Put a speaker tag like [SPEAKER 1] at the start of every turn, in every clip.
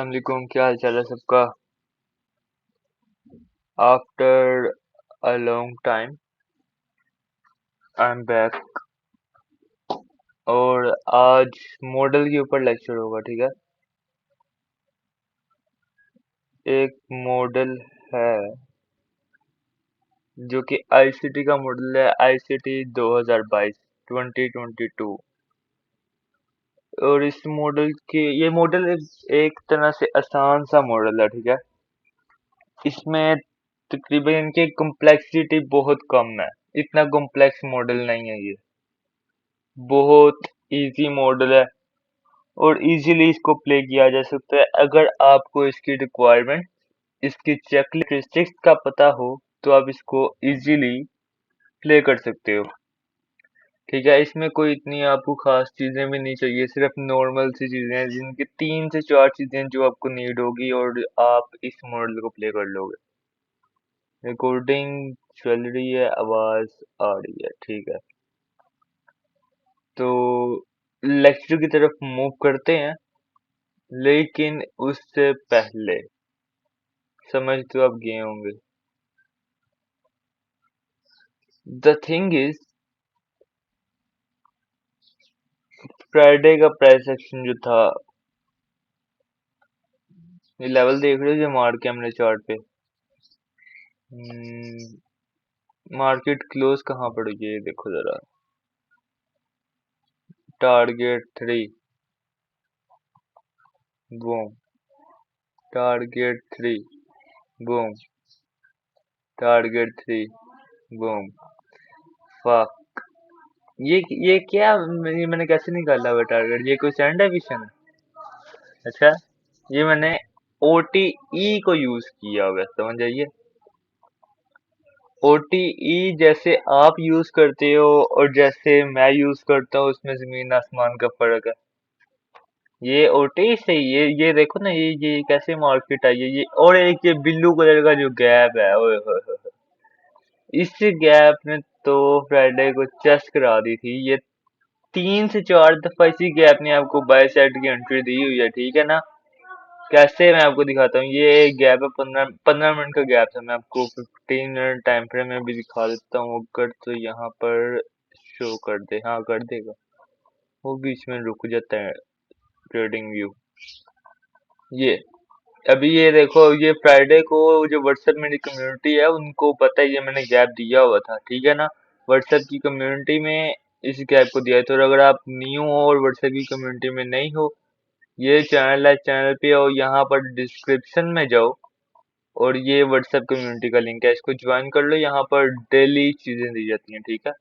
[SPEAKER 1] वालेकुम, क्या हाल चाल है सबका। After a long time I am back. और आज मॉडल के ऊपर लेक्चर होगा, ठीक है। एक मॉडल है जो कि आईसीटी का मॉडल है, आईसीटी 2022 2022। और इस मॉडल के ये मॉडल एक तरह से आसान सा मॉडल है, ठीक है। इसमें तकरीबन इनकी कॉम्प्लेक्सिटी बहुत कम है। इतना कॉम्प्लेक्स मॉडल नहीं है ये, बहुत इजी मॉडल है और इजीली इसको प्ले किया जा सकता है। अगर आपको इसकी रिक्वायरमेंट, इसकी चेकलिस्टिक्स का पता हो तो आप इसको इजीली प्ले कर सकते हो, ठीक है। इसमें कोई इतनी आपको खास चीजें भी नहीं चाहिए, सिर्फ नॉर्मल सी चीजें हैं जिनकी 3 से 4 चीजें जो आपको नीड होगी और आप इस मॉडल को प्ले कर लोगे। रिकॉर्डिंग चल रही है, आवाज आ रही है, ठीक है। तो लेक्चर की तरफ मूव करते हैं, लेकिन उससे पहले समझ तो आप गए होंगे। द थिंग इज, फ्राइडे का प्राइस एक्शन जो था, ये लेवल देख रहे हो जो मार के हमने चार्ट पे। मार्केट क्लोज कहाँ पर हुई है ये देखो जरा। Target 3, boom. Target 3, boom. Target 3, boom. Fuck, ये क्या, ये मैंने कैसे निकाला हुआ टारगेट? ये कोई स्टैंड विजन है? अच्छा, ये मैंने OTE को यूज किया हुआ है, समझ जाइए। OTE जैसे आप यूज करते हो और जैसे मैं यूज करता हूँ, उसमें जमीन आसमान का फर्क है। ये OTE से ये देखो ना, ये कैसे मार्केट आई है ये। और एक ये ब्लू कलर का जो गैप है, ओए होए होए, इस गैप ने तो फ्राइडे को चस करा दी थी। ये 3 से 4 दफा इसी गैप ने आपको बाय साइड की एंट्री दी हुई है, ठीक है ना। कैसे, मैं आपको दिखाता हूँ। ये गैप है 15 मिनट का गैप है। मैं आपको 15 मिनट टाइम फ्रेम में भी दिखा देता हूँ अगर तो यहाँ पर शो कर दे। हाँ, कर देगा। वो बीच में रुक जाता है ट्रेडिंग व्यू। ये अभी ये देखो, ये फ्राइडे को जो व्हाट्सएप मेरी कम्युनिटी है उनको पता है ये मैंने गैप दिया हुआ था, ठीक है ना। व्हाट्सएप की कम्युनिटी में इस गैप को दिया है। तो अगर आप न्यू हो और व्हाट्सएप की कम्युनिटी में नहीं हो, ये चैनल है, चैनल पे आओ, यहाँ पर डिस्क्रिप्शन में जाओ और ये व्हाट्सएप कम्युनिटी का लिंक है, इसको ज्वाइन कर लो। यहाँ पर डेली चीजें दी जाती हैं, ठीक है।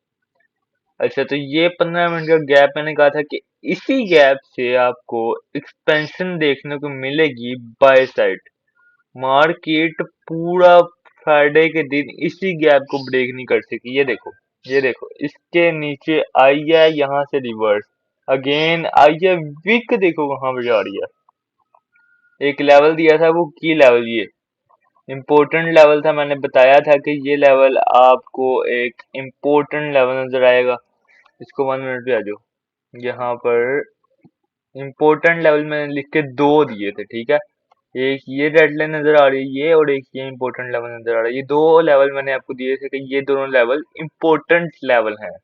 [SPEAKER 1] अच्छा, तो ये 15 मिनट का गैप मैंने कहा था कि इसी गैप से आपको एक्सपेंशन देखने को मिलेगी बाय साइड। मार्केट पूरा फ्राइडे के दिन इसी गैप को ब्रेक नहीं कर सकी। ये देखो इसके नीचे आई है, यहाँ से रिवर्स अगेन आई है। विक देखो कहाँ पे जा रही है। एक लेवल दिया था, वो की लेवल, ये इम्पोर्टेंट लेवल था। मैंने बताया था कि ये लेवल आपको एक इम्पोर्टेंट लेवल नजर आएगा। इसको 1 मिनट पे आ जाओ। यहाँ पर इम्पोर्टेंट लेवल मैंने लिख के 2 दिए थे, ठीक है। एक ये रेड लाइन नजर आ रही है ये, और एक ये इम्पोर्टेंट लेवल नजर आ रहा है। ये 2 लेवल मैंने आपको दिए थे कि ये दोनों लेवल इम्पोर्टेंट लेवल हैं।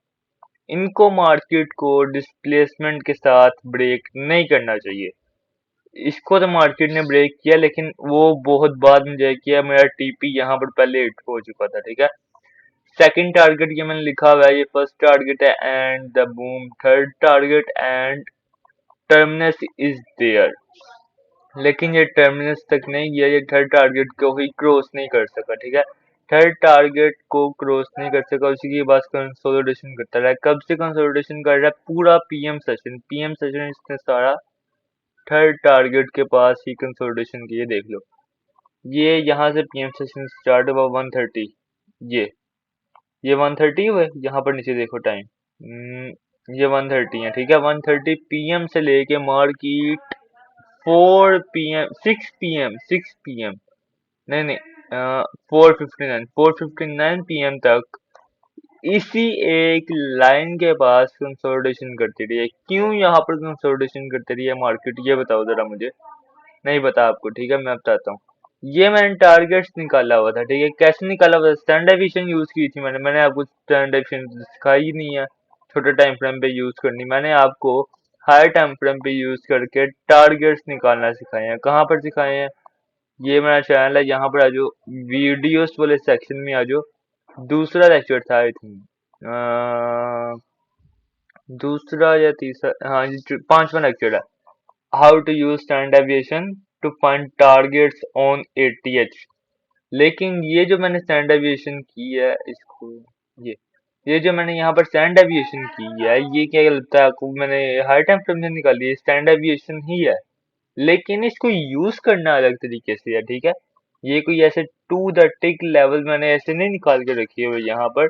[SPEAKER 1] इनको मार्केट को डिस्प्लेसमेंट के साथ ब्रेक नहीं करना चाहिए। इसको तो मार्केट ने ब्रेक किया, लेकिन वो बहुत बाद में जाए किया। मेरा टीपी यहाँ पर पहले हिट हो चुका था, ठीक है। सेकंड टारगेट ये मैंने लिखा हुआ है, ये फर्स्ट टारगेट है and the boom. Third target and terminus is there, लेकिन ये टर्मिनस तक नहीं गया। ये थर्ड टारगेट को ही क्रॉस नहीं कर सका, ठीक है। थर्ड टारगेट को क्रॉस नहीं कर सका, उसी के बाद कंसोलिडेशन करता रहा। कब से कंसोलिडेशन कर रहा है? पूरा पीएम सेशन इसने सारा थर्ड टारगेट के पास ही कंसोलिडेशन किए, देख लो। ये यहाँ से पीएम सेशन स्टार्ट हुआ 130। ये ये 130 हुए, यहाँ पर नीचे देखो टाइम। ये 130 है, ठीक है। 130 पीएम से लेके मार्केट 4 पीएम, 6 पीएम नहीं नहीं, 4:59 पीएम तक इसी एक लाइन के पास कंसोलिडेशन करती रही है। क्यों यहाँ पर कंसोलिडेशन करती रही है मार्केट, ये बताओ जरा मुझे। नहीं पता आपको, ठीक है मैं बताता हूँ। ये मैंने टारगेट्स निकाला हुआ था, ठीक है। कैसे निकाला हुआ था? स्टैंडर्ड डेविएशन यूज की थी मैंने आपको स्टैंडर्ड डेविएशन सिखाई ही नहीं है छोटे टाइम फ्रेम पे यूज करनी। मैंने आपको हाई टाइम फ्रेम पे यूज करके टारगेट्स निकालना सिखाए हैं। कहाँ पर सिखाए हैं? ये मेरा चैनल है, यहाँ पर आ जाओ, वीडियोस वाले सेक्शन में आ जाओ। दूसरा लेक्चर था आई थिंक, दूसरा या तीसरा, हाँ ये पांचवा लेक्चर है। How to use standard deviation to find targets on ATH. लेकिन ये जो मैंने स्टैंडर्ड डेविएशन की है इसको, ये ये जो मैंने यहाँ पर स्टैंडर्ड डेविएशन की है, ये क्या लगता है आपको? मैंने हाई टाइम फ्रेम से निकाली है, स्टैंडर्ड डेविएशन ही है। लेकिन इसको यूज करना अलग तरीके से है, ठीक है। ये कोई ऐसे टू द टिक लेवल मैंने ऐसे नहीं निकाल के रखी हुई यहाँ पर।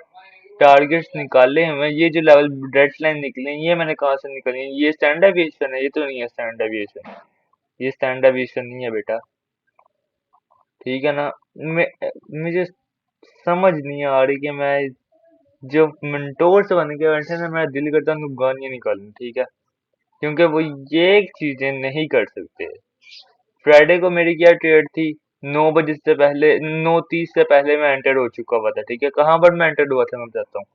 [SPEAKER 1] टारगेट्स निकाले हुए, ये जो लेवल डेड लाइन निकले हैं, ये मैंने कहाँ से निकाली है? ये स्टैंडर्ड डेविएशन है, ये तो नहीं है स्टैंडर्ड डेविएशन। ये स्टैंडर्ड डेविएशन नहीं है बेटा, ठीक है ना। मुझे समझ नहीं आ रही कि मैं जो मिनटोर से बन के बैठे ना, मेरा दिल करता है गालियां निकालूं, ठीक है। क्योंकि वो ये चीजें नहीं कर सकते। फ्राइडे को मेरी क्या ट्रेड थी? 9 बजे से पहले, 9:30 से पहले मैं एंटर हो चुका हुआ था, ठीक है। कहाँ पर मैं एंटर हुआ था मैं बताता हूँ।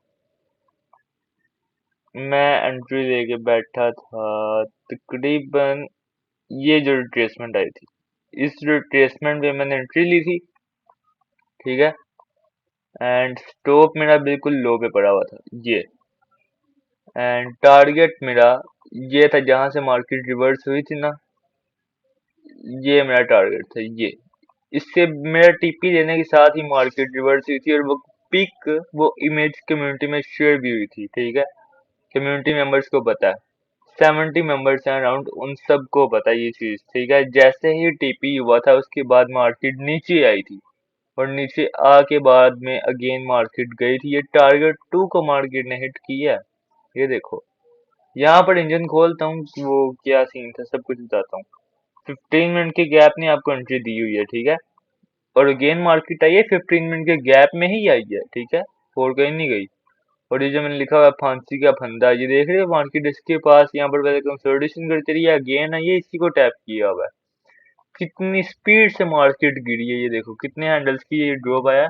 [SPEAKER 1] मैं एंट्री लेके बैठा था तकरीबन, ये जो रिट्रेसमेंट आई थी, इस रिट्रेसमेंट पे मैंने एंट्री ली थी, ठीक है। एंड स्टॉप मेरा बिल्कुल लो पे पड़ा हुआ था, ये। एंड टारगेट मेरा ये था, जहां से मार्केट रिवर्स हुई थी ना, ये मेरा टारगेट था, ये। इससे मेरा टीपी लेने के साथ ही मार्केट रिवर्स हुई थी, और वो पिक, वो इमेज कम्युनिटी में शेयर भी हुई थी, ठीक है। कम्युनिटी मेंबर्स को पता है, 70 मेंबर्स हैं अराउंड, उन सबको पता है ये चीज, ठीक है। जैसे ही टीपी हुआ था उसके बाद मार्केट नीचे आई थी, और नीचे आके बाद में अगेन मार्केट गई थी। ये टारगेट 2 को मार्केट ने हिट किया है, ये देखो। यहाँ पर इंजन खोलता हूँ, वो क्या सीन था सब कुछ बताता हूँ। 15 मिनट के गैप ने आपको एंट्री दी हुई है, ठीक है। और अगेन मार्केट आई है 15 मिनट के गैप में ही आई है, ठीक है। और कहीं नहीं गई। और ये जो मैंने लिखा हुआ है फांसी का फंदा, ये देख रहे हो मार्केट इसके पास यहाँ पर पहले कंसोलिडेशन करती रही है, अगेन है, ये इसी को टैप किया हुआ है। कितनी स्पीड से मार्केट गिरी है, ये देखो कितने हैंडल्स की ये ड्रॉप आया है।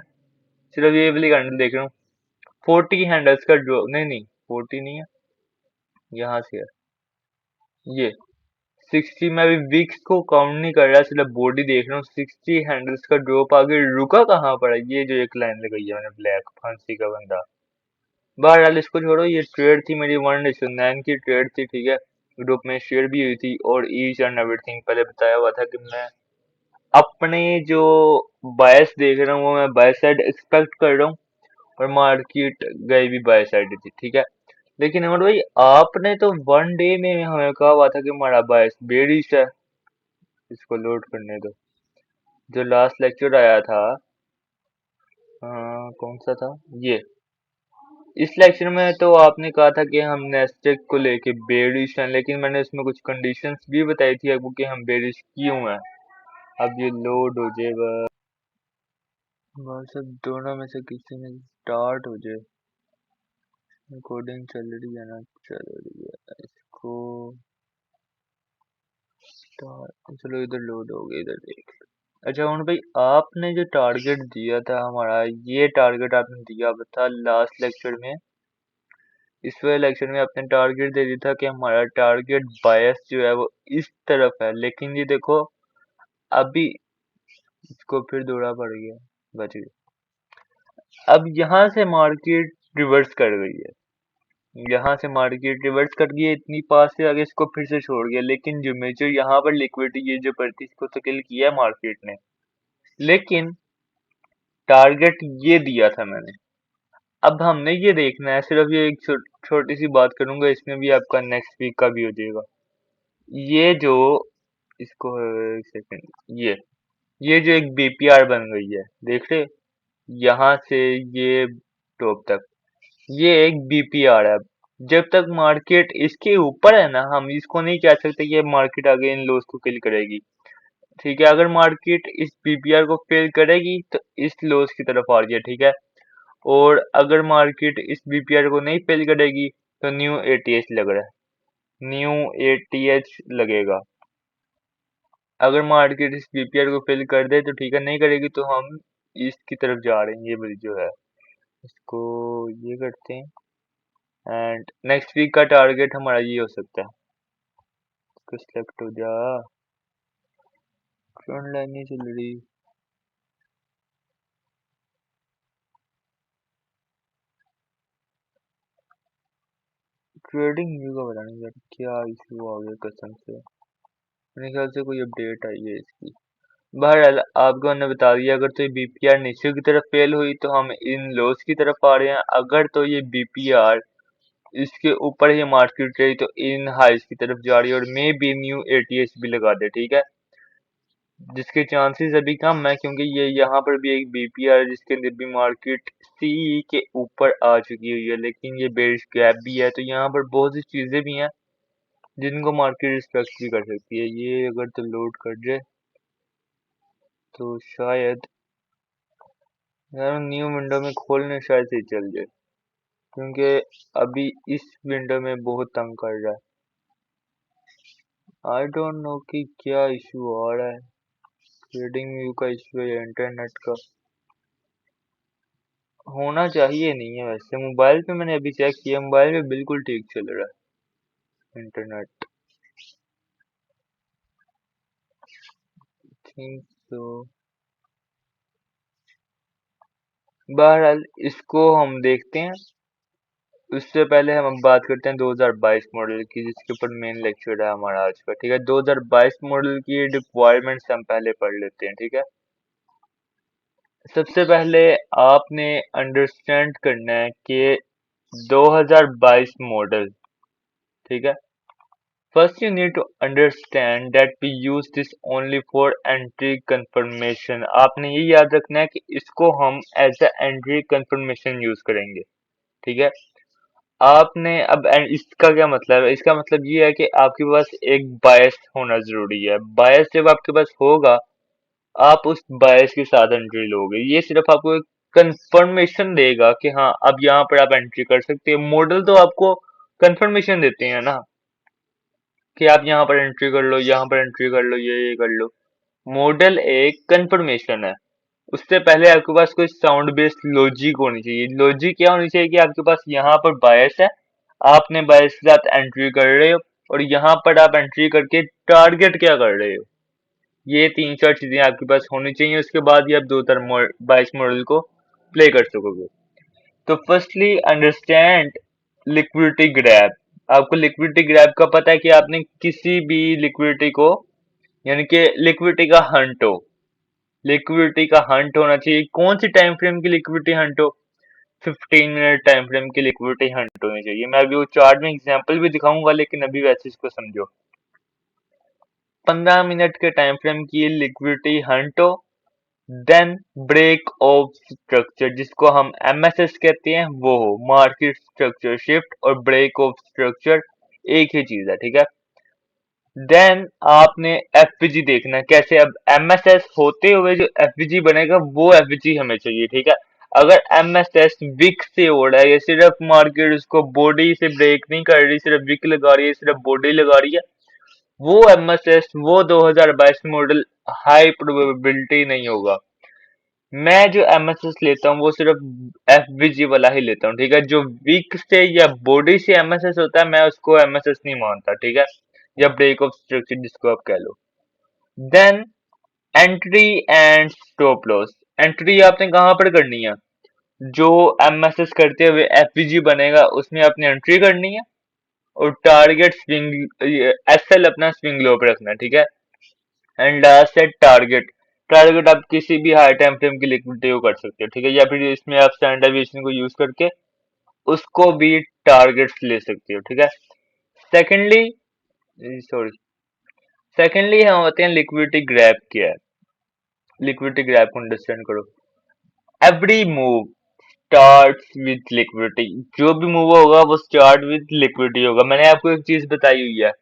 [SPEAKER 1] सिर्फ ये वाली कैंडल देख रहा हूँ, 40 हैंडल्स का ड्रॉप, नहीं नहीं 40 नहीं है, यहाँ से है ये 60। मैं अभी विक्स को काउंट नहीं कर रहा, सिर्फ बॉडी देख रहा हूँ। 60 हैंडल्स का ड्रॉप आगे रुका कहाँ पर है? ये जो एक लाइन लगाई है मैंने ब्लैक, फांसी का बंदा। बहरहाल इसको छोड़ो, ये ट्रेड थी मेरी 1:9 की ट्रेड थी, ठीक है। ग्रुप में शेयर भी हुई थी, और ईच एंड एवरीथिंग पहले बताया हुआ था कि मैं अपने जो बायस देख रहा हूँ वो मैं बाय साइड एक्सपेक्ट कर रहा हूँ, और मार्केट गई भी बाय साइड थी, ठीक है। लेकिन अमर भाई, आपने तो 1 डे में हमें कहा हुआ था कि हमारा बायस बेरिश है। इसको लोड करने दो। जो लास्ट लेक्चर आया था, कौन सा था ये? इस लेक्चर में तो आपने कहा था कि हम नेस्टेक को लेके बेरिश हैं, लेकिन मैंने इसमें कुछ कंडीशंस भी बताई थी आपको कि हम बेरिश क्यों हैं। अब ये लोड हो जाए बस, अब दोनों में से किसी में स्टार्ट हो जाए। रिकॉर्डिंग चल रही है ना? चल रही है, इसको चलो इधर लोड हो गया, इधर देख लो। अच्छा उन भाई, आपने जो टारगेट दिया था हमारा, ये टारगेट आपने दिया था लास्ट लेक्चर में। इस वाले लेक्चर में आपने टारगेट दे दिया था कि हमारा टारगेट बायस जो है वो इस तरफ है, लेकिन ये देखो अभी इसको फिर दौड़ा पड़ गया, बच गया। अब यहाँ से मार्केट रिवर्स कर गई है, यहाँ से मार्केट रिवर्स कर गई है, इतनी पास से आगे इसको फिर से छोड़ गया। लेकिन जो मेजर यहाँ पर लिक्विडिटी ये जो पड़ती इसको तो किल किया है मार्केट ने। लेकिन टारगेट ये दिया था मैंने। अब हमने ये देखना है, सिर्फ ये एक छोटी सी बात करूंगा, इसमें भी आपका नेक्स्ट वीक का भी हो जाएगा। ये जो, इसको एक सेकंड, ये जो एक बीपीआर बन गई है, देख रहे? यहाँ से ये टॉप तक, ये एक बीपीआर है। जब तक मार्केट इसके ऊपर है ना, हम इसको नहीं कह सकते कि मार्केट आगे इन लोस को किल करेगी, ठीक है। अगर मार्केट इस बीपीआर को फेल करेगी तो इस लोस की तरफ आ रही है, ठीक है। और अगर मार्केट इस बीपीआर को नहीं फेल करेगी तो न्यू एटीएच लग रहा है, न्यू एटीएच लगेगा। अगर मार्केट इस बीपीआर को फिल कर दे तो ठीक है, नहीं करेगी तो हम इसकी तरफ जा रहे हैं। ये वाली जो है इसको ये करते हैं, एंड नेक्स्ट वीक का टारगेट हमारा ये हो सकता है। इसको सिलेक्ट हो जा, फ्रंट लाइन नहीं चल रही। ट्रेडिंग व्यू का पता नहीं यार क्या इशू आ गया कसम से, मेरे ख्याल से कोई अपडेट आई है इसकी। बहरहाल आपको मैंने बता दिया, अगर तो ये बीपीआर नीचे की तरफ फेल हुई तो हम इन लोस की तरफ आ रहे हैं, अगर तो ये बीपीआर इसके ऊपर ही मार्केट रही तो इन हाइस की तरफ जा रही है, और मे बी न्यू एटीएस भी लगा दे, ठीक है, जिसके चांसेस अभी कम है क्योंकि ये यहाँ पर भी एक बीपीआर है जिसके अंदर भी मार्केट सी के ऊपर आ चुकी हुई है, लेकिन ये बेरिश गैप भी है, तो यहाँ पर बहुत सी चीजें भी हैं जिनको मार्केट रिस्पेक्ट भी कर सकती है। ये अगर तो लोड कर जाए तो शायद यार न्यू विंडो में खोलने शायद से चल जाए, क्योंकि अभी इस विंडो में बहुत तंग कर रहा है। आई डोंट नो कि क्या इशू आ रहा है, ट्रेडिंग व्यू का इशू है या इंटरनेट का, होना चाहिए नहीं है वैसे। मोबाइल पे मैंने अभी चेक किया, मोबाइल पे बिल्कुल ठीक चल रहा है इंटरनेट, थिंक सो। बहरहाल इसको हम देखते हैं, उससे पहले हम अब बात करते हैं 2022 मॉडल की, जिसके ऊपर मेन लेक्चर है हमारा आज का, ठीक है। 2022 मॉडल की रिक्वायरमेंट्स हम पहले पढ़ लेते हैं, ठीक है। सबसे पहले आपने अंडरस्टैंड करना है कि 2022 मॉडल, ठीक है। First, you need to understand that we use this only for entry confirmation. आपने ये याद रखना है कि इसको हम as a entry confirmation use करेंगे, ठीक है। आपने अब इसका क्या मतलब है, इसका मतलब ये है कि आपके पास एक बायस होना जरूरी है। बायस जब आपके पास होगा आप उस बायस के साथ एंट्री लोगे, ये सिर्फ आपको एक कंफर्मेशन देगा कि हाँ अब यहाँ पर आप एंट्री कर सकते हैं। मॉडल तो आपको कंफर्मेशन देते हैं ना कि आप यहाँ पर एंट्री कर लो, यहाँ पर एंट्री कर लो, ये कर लो। मॉडल एक कंफर्मेशन है। उससे पहले आपके पास कोई साउंड बेस्ड लॉजिक होनी चाहिए। लॉजिक क्या होनी चाहिए कि आपके पास यहाँ पर बायस है, आपने बायस के साथ एंट्री कर रहे हो, और यहाँ पर आप एंट्री करके टारगेट क्या कर रहे हो, ये तीन चार चीजें आपके पास होनी चाहिए। उसके बाद ही आप दो बायस मॉडल को प्ले कर सकोगे। तो फर्स्टली अंडरस्टैंड लिक्विडिटी ग्रैब। आपको लिक्विडिटी ग्रैब का पता है कि आपने किसी भी लिक्विडिटी को, यानी कि लिक्विडिटी का हंट हो, लिक्विडिटी का हंट होना चाहिए। कौन सी टाइम फ्रेम की लिक्विडिटी हंट हो, 15 मिनट टाइम फ्रेम की लिक्विडिटी हंट होनी चाहिए। मैं अभी वो चार्ट में एग्जांपल भी दिखाऊंगा, लेकिन अभी वैसे इसको समझो। 15 मिनट के टाइम फ्रेम की लिक्विडिटी हंट हो, देन ब्रेक ऑफ स्ट्रक्चर, जिसको हम एमएसएस कहते हैं, वो हो मार्केट स्ट्रक्चर शिफ्ट, और ब्रेक ऑफ स्ट्रक्चर एक ही चीज है, ठीक है। देन आपने एफवीजी देखना है कैसे। अब एमएसएस होते हुए जो एफवीजी बनेगा वो एफवीजी हमें चाहिए, ठीक है। अगर एमएसएस विक से हो रहा है, या सिर्फ मार्केट उसको बॉडी से ब्रेक नहीं कर रही, सिर्फ विक लगा रही है, सिर्फ बॉडी लगा रही है, वो एमएसएस वो 2022 मॉडल हाई प्रोबेबिलिटी नहीं होगा। मैं जो एमएसएस लेता हूँ वो सिर्फ एफवीजी वाला ही लेता हूँ, ठीक है। जो वीक से या बॉडी से एमएसएस होता है मैं उसको एमएसएस नहीं मानता, ठीक है, या ब्रेक ऑफ स्ट्रक्चर जिसको आप कह लो। Then entry and stop loss. Entry आपने कहाँ पर करनी है, जो एमएसएस करते हुए एफवीजी बनेगा उसमें आपने एंट्री करनी है, और टारगेट स्विंग एसएल अपना स्विंग लो पे रखना है, ठीक है। एंड लास्ट है टारगेट। टारगेट आप किसी भी हाई टाइम फ्रेम की लिक्विडिटी को कर सकते हो, ठीक है, या फिर इसमें आप स्टैंडर्ड डेविएशन को यूज करके उसको भी टारगेट्स ले सकते हो, ठीक है। सेकेंडली सॉरी सेकेंडली हम आते हैं लिक्विडिटी ग्रैब क्या है। लिक्विडिटी ग्रैब को अंडरस्टैंड करो। Every move starts with liquidity. जो भी मूव होगा वो स्टार्ट विद लिक्विडिटी होगा। मैंने आपको एक चीज बताई हुई है,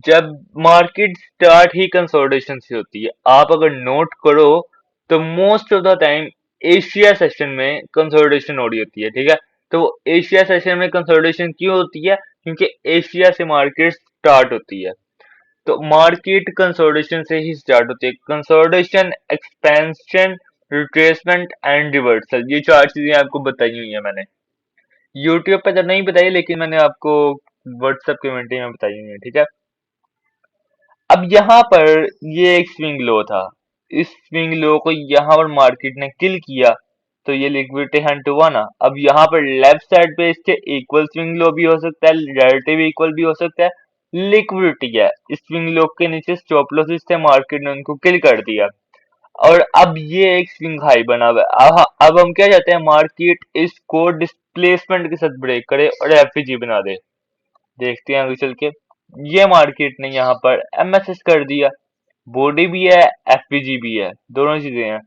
[SPEAKER 1] जब मार्केट स्टार्ट ही कंसोलिडेशन से होती है। आप अगर नोट करो तो most of the time Asia session में कंसोलिडेशन हो रही होती है, ठीक है। तो एशिया सेशन में कंसोलिडेशन क्यों होती है, क्योंकि एशिया से मार्केट स्टार्ट होती है। तो मार्केट कंसोलिडेशन से ही स्टार्ट होती है। Consolidation, expansion, retracement and reversal, ये चार चीजें आपको बताई हुई है मैंने। यूट्यूब पे तो नहीं बताई, लेकिन मैंने आपको व्हाट्सएप कम्युनिटी में बताई हुई है, ठीक है। अब यहाँ पर ये एक स्विंग लो था, इस स्विंग लो को यहाँ पर मार्केट ने किल किया, तो ये लिक्विडिटी हंट हुआ ना। अब यहाँ पर लेफ्ट साइड पे इसके इक्वल स्विंग लो भी हो सकता है, रिलेटिव इक्वल भी हो सकता है, लिक्विडिटी है। इस स्विंग लो के नीचे स्टॉप लॉसेस थे, मार्केट ने उनको किल कर दिया, और अब ये एक स्विंग हाई बना हुआ है। अब हम क्या चाहते हैं, मार्केट इसको डिस्प्लेसमेंट के साथ ब्रेक करे और एफईजी बना दे। देखते हैं आगे चल के। ये मार्केट ने यहाँ पर एमएसएस कर दिया, बॉडी भी है, एफपीजी भी है, दोनों चीजें हैं।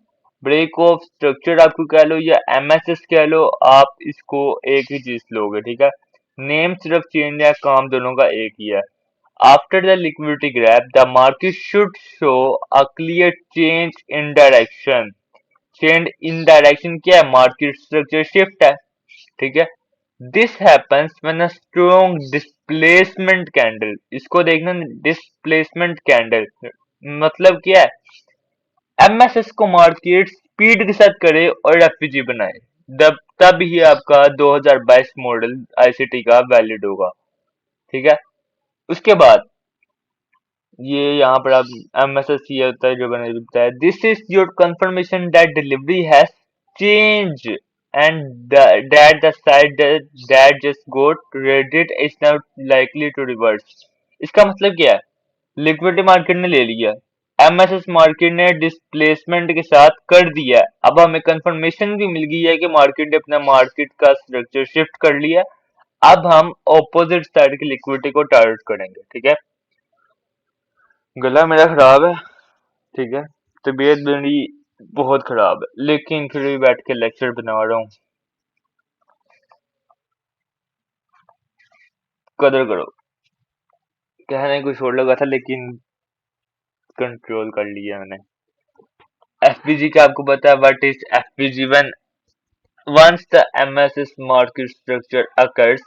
[SPEAKER 1] ब्रेक ऑफ स्ट्रक्चर आपको कह लो या एमएसएस कह लो, आप इसको एक ही चीज लोगे, ठीक है। नेम सिर्फ चेंज है, काम दोनों का एक ही है। After the liquidity grab the market should show a clear change in direction. Change in direction क्या है, मार्केट स्ट्रक्चर शिफ्ट है, ठीक है। This happens when a strong displacement candle, इसको देखना, डिस्प्लेसमेंट कैंडल मतलब क्या है, एमएसएस को मार्केट स्पीड के साथ करे और एफपीजी बनाए, तब ही आपका 2022 मॉडल आईसीटी का वैलिड होगा, ठीक है। उसके बाद ये यहाँ पर आप एमएसएस ये होता है जो मैंने अभी बताया, this is your confirmation that delivery has change and that the side that just got credit is now likely to reverse. इसका मतलब क्या है, लिक्विडिटी मार्केट ने ले लिया, एमएसएस मार्केट ने डिस्प्लेसमेंट के साथ कर दिया है। अब हमें कंफर्मेशन भी मिल गई है कि मार्केट ने अपना मार्केट का स्ट्रक्चर शिफ्ट कर लिया। अब हम ऑपोजिट साइड की लिक्विडिटी को टारगेट करेंगे, ठीक है। गला मेरा खराब है, ठीक है, तबीयत मेरी बहुत खराब है, लेकिन फिर भी बैठ के लेक्चर बना रहा हूँ। कदर करो। कहने कुछ और लगा था, लेकिन कंट्रोल कर लिया मैंने। एफपीजी का आपको पता है, what is FPG? When once the MSS market structure occurs,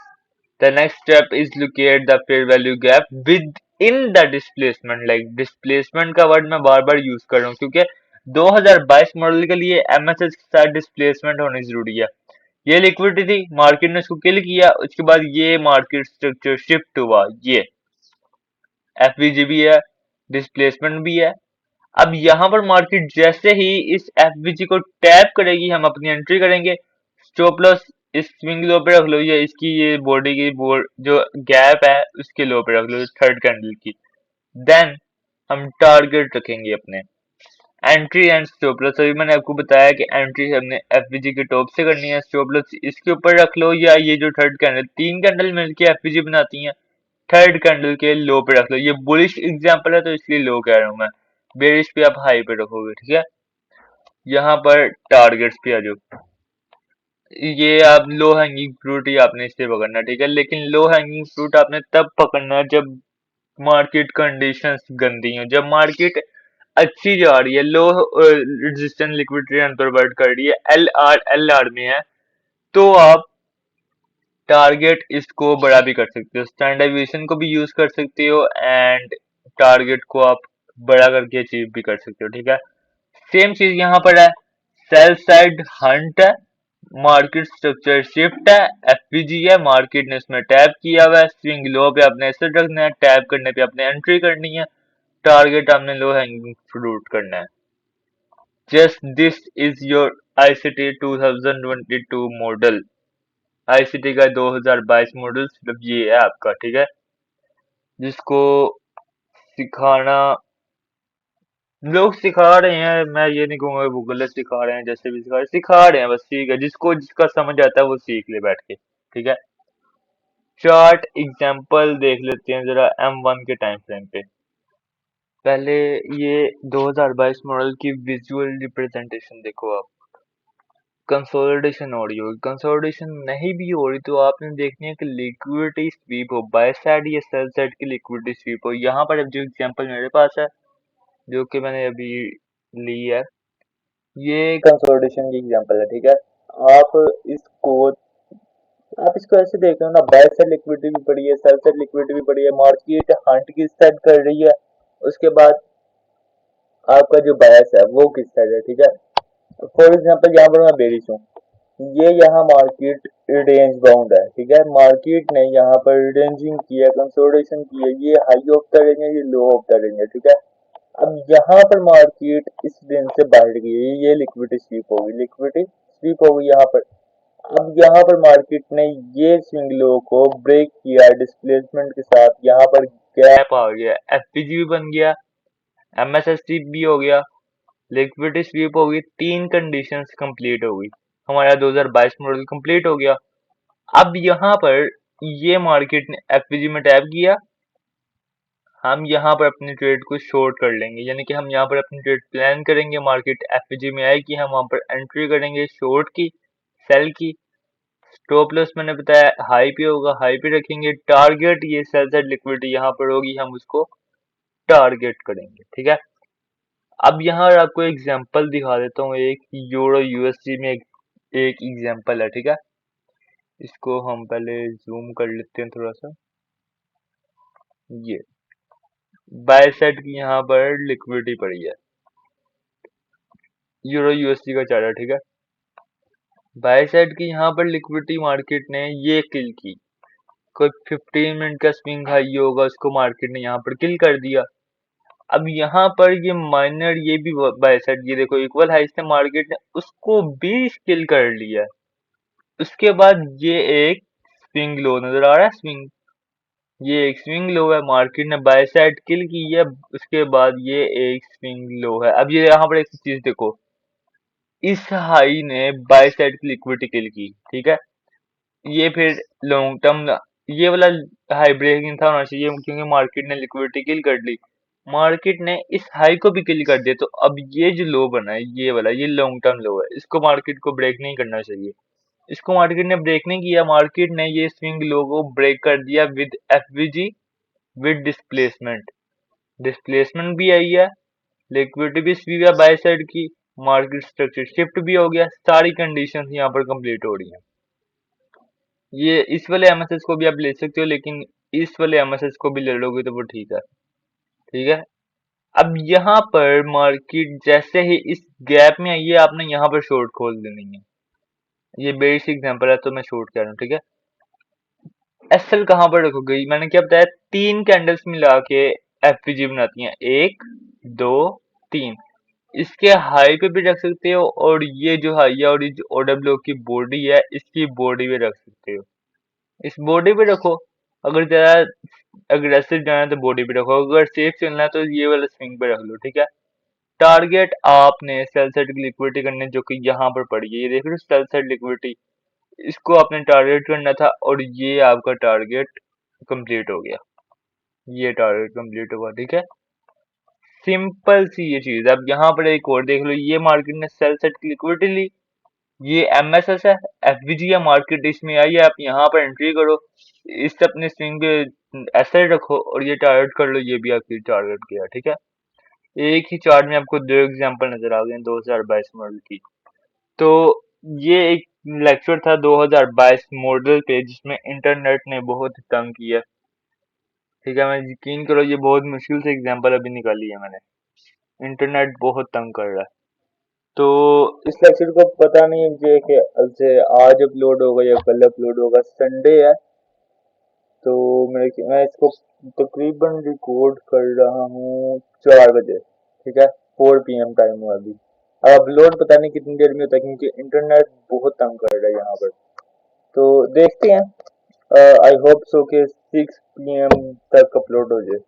[SPEAKER 1] the next step is locate the fair value gap within the displacement. Like displacement का वर्ड मैं बार बार यूज कर रहा हूँ, क्योंकि 2022 मॉडल के लिए एमएसएस के साथ डिस्प्लेसमेंट होनी जरूरी है। ये लिक्विडिटी थी, मार्केट ने उसको किल किया, उसके बाद ये मार्केट स्ट्रक्चर शिफ्ट हुआ, ये एफवीजी भी है, डिस्प्लेसमेंट भी है। अब यहाँ पर मार्केट जैसे ही इस एफवीजी को टैप करेगी, हम अपनी एंट्री करेंगे। स्टॉप लॉस इस स्विंग लो पे रख लो, या इसकी ये बॉडी की जो गैप है उसके लो पे रख लो, थर्ड कैंडल की। देन हम टारगेट रखेंगे अपने, एंट्री एंड स्टॉप लॉस। अभी मैंने आपको बताया कि एंट्री हमने एफवीजी के टॉप से करनी है, स्टॉप लॉस इसके ऊपर रख लो, या ये जो थर्ड कैंडल, तीन कैंडल मिलके एफवीजी बनाती हैं, थर्ड कैंडल के लो पे रख लो। ये बुलिश एग्जांपल है तो इसलिए लो कह रहा हूं मैं, बेरिश पे आप हाई पे रखोगे, ठीक है। यहाँ पर टारगेट्स पे आ जाओ, ये आप लो हैंगिंग फ्रूट ही आपने इससे पकड़ना, ठीक है। लेकिन लो हैंगिंग फ्रूट आपने तब पकड़ना है जब मार्केट कंडीशंस गंदी हो, जब मार्केट अच्छी जा रही है, लो रेजिस्टेंस लिक्विडिटी अनप्रॉवाइड कर रही है, एल आर में है, तो आप टारगेट इसको बड़ा भी कर सकते हो, स्टैंडर्ड डेविएशन को भी यूज कर सकते हो, एंड टारगेट को आप बड़ा करके अचीव भी कर सकते हो, ठीक है। सेम चीज यहाँ पर है, सेल साइड हंट है, मार्केट स्ट्रक्चर शिफ्ट है, एफपीजी है, मार्केट ने इसमें टैप किया हुआ है, स्विंग लो पे आपने एसेट रखना है, टैप करने पे आपने एंट्री करनी है, टारगेट आपने लो हैंगिंग फ्रूट करना है। Just this is your ICT 2022 model. ICT का 2022 मॉडल सिर्फ ये है आपका, ठीक है, जिसको सिखाना लोग सिखा रहे हैं। मैं ये नहीं कहूंगा वो गलत सिखा रहे हैं, जैसे भी सिखा रहे हैं बस, ठीक है। जिसको जिसका समझ आता है वो सीख ले बैठ के, ठीक है। चार्ट एग्जांपल देख लेते हैं जरा M1 के टाइम फ्रेम पे। पहले ये 2022 मॉडल की विजुअल रिप्रेजेंटेशन देखो आप। कंसोलिडेशन हो रही होगी, कंसोलिडेशन नहीं भी हो रही तो आपने देखनी है कि लिक्विडिटी स्वीप हो, बाय साइड या सेल साइड की लिक्विडिटी स्वीप हो। यहाँ पर अब जो एग्जांपल मेरे पास है, जो कि मैंने अभी ली है, ये कंसोलिडेशन की एग्जांपल है, ठीक है। आप इसको आप इसको ऐसे देख रहे हो ना, बाय साइड लिक्विडिटी भी पड़ी है, सेल साइड लिक्विडिटी भी पड़ी है, मार्केट हंट की साइड कर रही है,
[SPEAKER 2] उसके बाद आपका जो बायस है वो किस साइड है, ठीक है। फॉर एग्जांपल यहाँ पर मैं बेरिश हूँ, ये यहाँ मार्केट रेंज बाउंड है, ठीक है। मार्केट ने यहाँ पर रेंजिंग की है, कंसोलिडेशन की है, ये हाई ऑफ द रेंज है, ये लो ऑफ द रेंज है, ठीक है। अब यहाँ पर मार्केट इस रेंज से बाहर गई है, ये लिक्विडिटी स्वीप होगी, लिक्विडिटी स्वीप होगी यहाँ पर। अब यहाँ पर मार्केट ने ये स्विंग लो को ब्रेक किया डिस्प्लेसमेंट के साथ, यहाँ पर गैप
[SPEAKER 1] आ गया, एफपीजी भी बन गया, एमएसएसटी भी हो गया, लिक्विडिटी स्वीप होगी, तीन कंडीशंस कंप्लीट हो गई, हमारा 2022 मॉडल कंप्लीट हो गया। अब यहाँ पर ये मार्केट ने एफपीजी में टैप किया, हम यहाँ पर अपनी ट्रेड को शॉर्ट कर लेंगे, यानी कि हम यहाँ पर अपनी ट्रेड प्लान करेंगे, मार्केट एफपीजी में आएगी, हम वहां पर एंट्री करेंगे शॉर्ट की, सेल की। स्टॉप लॉस मैंने बताया हाई पे होगा, हाई पे रखेंगे। टारगेट ये सेल साइड लिक्विडिटी यहाँ पर होगी, हम उसको टारगेट करेंगे, ठीक है। अब यहाँ आपको एग्जांपल दिखा देता हूँ, एक यूरो यूएसडी में एक एग्जांपल है, ठीक है। इसको हम पहले जूम कर लेते हैं थोड़ा सा। ये बाय साइड की यहाँ पर लिक्विडिटी पड़ी है, यूरो यूएसडी का चार्ट है, ठीक है। बाय साइड की यहाँ पर लिक्विडिटी मार्केट ने ये किल की, कोई 15 मिनट का स्विंग हाई होगा, उसको मार्केट ने यहाँ पर किल कर दिया। अब यहाँ पर ये माइनर ये भी बाय साइड, ये देखो इक्वल हाई से मार्केट ने उसको भी किल कर लिया। उसके बाद ये एक स्विंग लो नजर आ रहा है, स्विंग, ये एक स्विंग लो है, मार्केट ने बाय साइड किल की है। उसके बाद ये एक स्विंग लो है। अब ये यहाँ पर एक चीज देखो, इस हाई ने बाय साइड की लिक्विडिटी किल की, ठीक है। ये फिर लॉन्ग टर्म ये वाला हाई ब्रेकिंग था होना चाहिए, क्योंकि मार्केट ने लिक्विडिटी किल कर ली, मार्केट ने इस हाई को भी किल कर दिया। तो अब ये जो लो बना है ये वाला, ये लॉन्ग टर्म लो है, इसको मार्केट को ब्रेक नहीं करना चाहिए। इसको मार्केट ने ब्रेक नहीं किया, मार्केट ने ये स्विंग लो को ब्रेक कर दिया with FVG, with displacement, displacement भी आई है, लिक्विडिटी भी स्वीप है बाय साइड की, मार्केट स्ट्रक्चर शिफ्ट भी हो गया, सारी कंडीशंस यहाँ पर कंप्लीट हो रही हैं। ये इस वाले एमएसएस को भी आप ले सकते हो, लेकिन इस वाले एमएसएस को भी ले लोगे तो वो ठीक है, ठीक है। अब यहाँ पर मार्केट जैसे ही इस गैप में आई है, आपने यहाँ पर शॉर्ट खोल देनी है। ये बेसिक एग्जांपल है तो मैं शॉर्ट कह रहा हूँ, ठीक है। एसएल कहाँ पर रखोगे, मैंने क्या बताया, तीन कैंडल्स मिला के एफपीजी बनाती हैं, एक, दो, तीन। इसके हाई पे भी रख सकते हो, और ये जो हाई है और ये जो ओडब्ल्यू की बॉडी है, इसकी बॉडी पे रख सकते हो, इस बॉडी पे रखो। अगर ज्यादा अग्रेसिव जाना है तो बॉडी पे रखो, अगर सेफ चलना है तो ये वाला स्विंग पे रख लो, ठीक है। टारगेट आपने सेल साइड की लिक्विडिटी करने, जो कि यहाँ पर पड़ी है, ये देख रहे हो सेल साइड लिक्विडिटी, इसको आपने टारगेट करना था, और ये आपका टारगेट कंप्लीट हो गया, ये टारगेट कंप्लीट हुआ, ठीक है। सिंपल सी ये चीज। अब यहाँ पर एक और देख लो, ये मार्केट ने सेल सेट की लिक्विडिटी ली, ये एमएसएस है, एफवीजी है, मार्केट इसमें आई है, आप यहाँ पर एंट्री करो, इस अपने स्विंग पे ऐसे रखो, और ये टारगेट कर लो, ये भी आपकी टारगेट किया, ठीक है। एक ही चार्ट में आपको दो एग्जांपल नजर आ गए 2022 मॉडल की। तो ये एक लेक्चर था 2022 मॉडल पे, जिसमें इंटरनेट ने बहुत तंग किया, ठीक है। मैं यकीन करो ये बहुत मुश्किल से एग्जांपल अभी निकाली है मैंने, इंटरनेट बहुत तंग कर रहा है। तो
[SPEAKER 2] इस लेक्चर को पता नहीं मुझे कि से आज अपलोड होगा या कल अपलोड होगा, संडे है तो मैं इसको तकरीबन रिकॉर्ड कर रहा हूँ 4 बजे, ठीक है। 4 PM टाइम हुआ अभी। अब अपलोड पता नहीं कितनी देर में होता है, क्योंकि इंटरनेट बहुत तंग कर रहा है यहाँ पर। तो देखते हैं, आई होप सो कि 6 PM तक अपलोड हो जाए,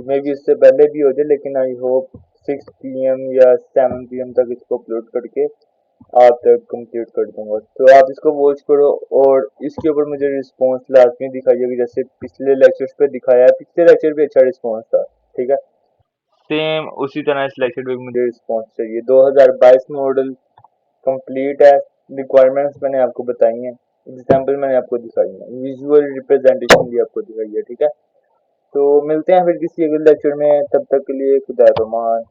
[SPEAKER 2] मे बी इससे पहले भी हो जाए, लेकिन आई होप 6 PM या 7 PM तक इसको अपलोड करके आप तक कंप्लीट कर दूंगा। तो आप इसको वॉच करो, और इसके ऊपर मुझे रिस्पॉन्स लाजमी दिखाइएगा, जैसे पिछले लेक्चर्स पे दिखाया है। पिछले लेक्चर पे अच्छा रिस्पॉन्स था, ठीक है।
[SPEAKER 1] सेम उसी तरह इस लेक्चर पे मुझे
[SPEAKER 2] मुझे रिस्पॉन्स चाहिए। 2022 मॉडल कंप्लीट है, रिक्वायरमेंट्स मैंने आपको बताई हैं, एग्जाम्पल मैंने आपको दिखाई है, विजुअल रिप्रेजेंटेशन भी आपको दिखाई है, ठीक है। तो मिलते हैं फिर किसी अगले लेक्चर में, तब तक के लिए खुदा रहमान।